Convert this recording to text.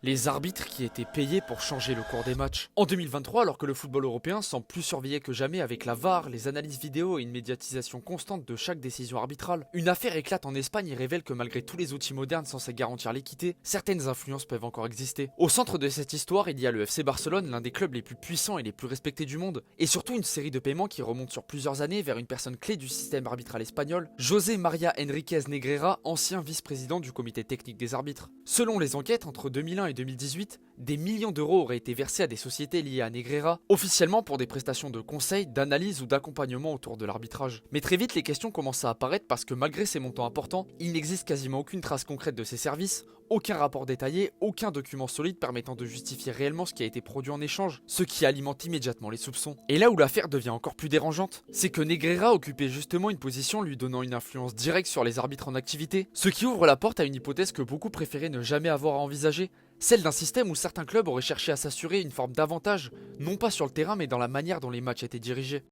Les arbitres qui étaient payés pour changer le cours des matchs. En 2023, alors que le football européen semble plus surveillé que jamais avec la VAR, les analyses vidéo et une médiatisation constante de chaque décision arbitrale, une affaire éclate en Espagne et révèle que malgré tous les outils modernes censés garantir l'équité, certaines influences peuvent encore exister. Au centre de cette histoire, il y a le FC Barcelone, l'un des clubs les plus puissants et les plus respectés du monde, et surtout une série de paiements qui remontent sur plusieurs années vers une personne clé du système arbitral espagnol, José María Enríquez Negreira, ancien vice-président du comité technique des arbitres. Selon les enquêtes, entre 2001 et 2018, des millions d'euros auraient été versés à des sociétés liées à Negreira, officiellement pour des prestations de conseil, d'analyse ou d'accompagnement autour de l'arbitrage. Mais très vite, les questions commencent à apparaître parce que malgré ces montants importants, il n'existe quasiment aucune trace concrète de ces services, aucun rapport détaillé, aucun document solide permettant de justifier réellement ce qui a été produit en échange, ce qui alimente immédiatement les soupçons. Et là où l'affaire devient encore plus dérangeante, c'est que Negreira occupait justement une position lui donnant une influence directe sur les arbitres en activité, ce qui ouvre la porte à une hypothèse que beaucoup préféraient ne jamais avoir à envisager, celle d'un système où certains clubs auraient cherché à s'assurer une forme d'avantage, non pas sur le terrain mais dans la manière dont les matchs étaient dirigés.